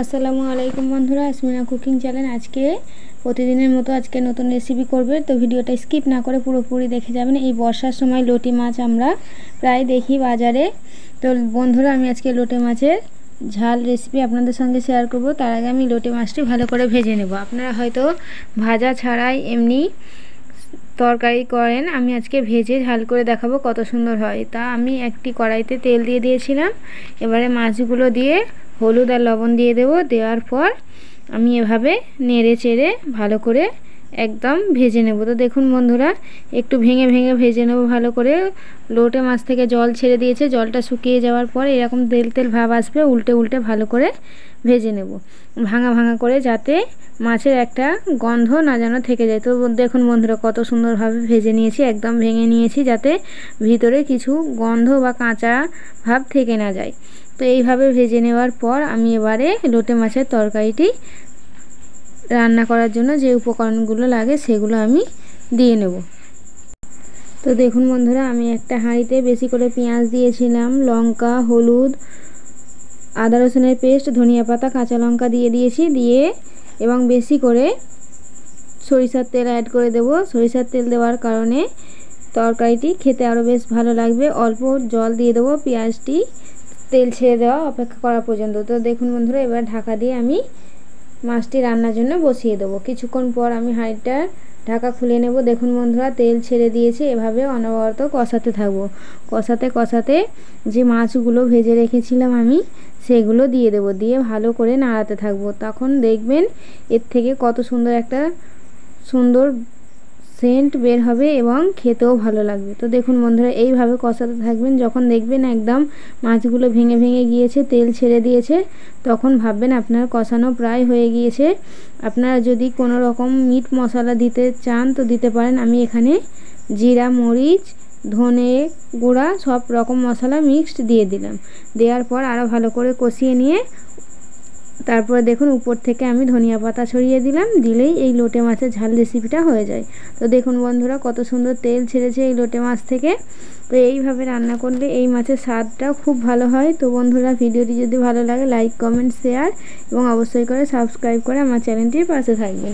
আসসালামু আলাইকুম বন্ধুরা, আসমিনা কুকিং চ্যানেল। আজকে প্রতিদিনের মতো আজকে নতুন রেসিপি করবে, তো ভিডিওটা স্কিপ না করে পুরোপুরি দেখে যাবেন। এই বর্ষার সময় লটি মাছ আমরা প্রায় দেখি বাজারে। তো বন্ধুরা, আমি আজকে লটি মাছের ঝাল রেসিপি আপনাদের সঙ্গে শেয়ার করব। তার আগে আমি লটি মাছটি ভালো করে ভেজে নেব। আপনারা হয়তো ভাজা ছাড়াই এমনি তরকারি করেন, আমি আজকে ভেজে ঝাল করে দেখাবো কত সুন্দর হয়। তা আমি একটি কড়াইতে তেল দিয়ে দিয়েছিলাম। এবারে মাছগুলো দিয়ে হলুদ আর লবণ দিয়ে দেব। দেওয়ার পর আমি এভাবে নেড়ে চেড়ে ভালো করে একদম ভেজে নেব। তো দেখুন বন্ধুরা, একটু ভেঙে ভেঙে ভেজে নেব ভালো করে। লোটে মাছ থেকে জল ছেড়ে দিয়েছে, জলটা শুকিয়ে যাওয়ার পর এরকম তেল তেল ভাব আসবে, উল্টে উল্টে ভালো করে ভেজে নেব, ভাঙা ভাঙা করে, যাতে মাছের একটা গন্ধ না যেন থেকে যায়। তো দেখুন বন্ধুরা, কত সুন্দরভাবে ভেজে নিয়েছি, একদম ভেঙে নিয়েছি যাতে ভিতরে কিছু গন্ধ বা কাঁচা ভাব থেকে না যায়। তো এইভাবে ভেজে নেওয়ার পর আমি এবারে লোটে মাছের তরকারিটি রান্না করার জন্য যে উপকরণগুলো লাগে সেগুলো আমি দিয়ে নেব। তো দেখুন বন্ধুরা, আমি একটা হাঁড়িতে বেশি করে পেঁয়াজ দিয়েছিলাম, লঙ্কা, হলুদ, আদা রসুনের পেস্ট, ধনিয়া পাতা, কাঁচা লঙ্কা দিয়ে দিয়েছি, দিয়ে এবং বেশি করে সরিষার তেল অ্যাড করে দেব। সরিষার তেল দেওয়ার কারণে তরকারিটি খেতে আরও বেশ ভালো লাগবে। অল্প জল দিয়ে দেবো পেঁয়াজটি তেল ছেড়ে দেওয়া অপেক্ষা করা পর্যন্ত। তো দেখুন বন্ধুরা, এবার ঢাকা দিয়ে আমি মাছটি রান্নার জন্য বসিয়ে দেবো। কিছুক্ষণ পর আমি হাঁড়িটার ঢাকা খুলে নেব। দেখুন বন্ধুরা, তেল ছেড়ে দিয়েছে। এভাবে অনবরত কষাতে থাকবো। কষাতে কষাতে যে মাছগুলো ভেজে রেখেছিলাম আমি সেগুলো দিয়ে দেব, দিয়ে ভালো করে নাড়াতে থাকবো। তখন দেখবেন এর থেকে কত সুন্দর একটা সুন্দর সেন্ট বের হবে এবং খেতেও ভালো লাগবে। তো দেখুন বন্ধুরা, এইভাবে কষাতে থাকবেন। যখন দেখবেন একদম মাছগুলো ভেঙে ভেঙে গিয়েছে, তেল ছেড়ে দিয়েছে, তখন ভাববেন আপনার কষানো প্রায় হয়ে গিয়েছে। আপনারা যদি কোনো রকম মিট মশলা দিতে চান তো দিতে পারেন। আমি এখানে জিরা, মরিচ, ধনে গুঁড়া সব রকম মশলা মিক্সড দিয়ে দিলাম। দেওয়ার পর আরও ভালো করে কষিয়ে নিয়ে তারপরে দেখুন উপর থেকে আমি ধনিয়া পাতা ছড়িয়ে দিলাম। দিলেই এই লোটে মাছের ঝাল রেসিপিটা হয়ে যায়। তো দেখুন বন্ধুরা, কত সুন্দর তেল ছেড়েছে এই লোটে মাছ থেকে। তো এইভাবে রান্না করলে এই মাছের স্বাদটাও খুব ভালো হয়। তো বন্ধুরা, ভিডিওটি যদি ভালো লাগে লাইক, কমেন্ট, শেয়ার এবং অবশ্যই করে সাবস্ক্রাইব করে আমার চ্যানেলটির পাশে থাকবেন।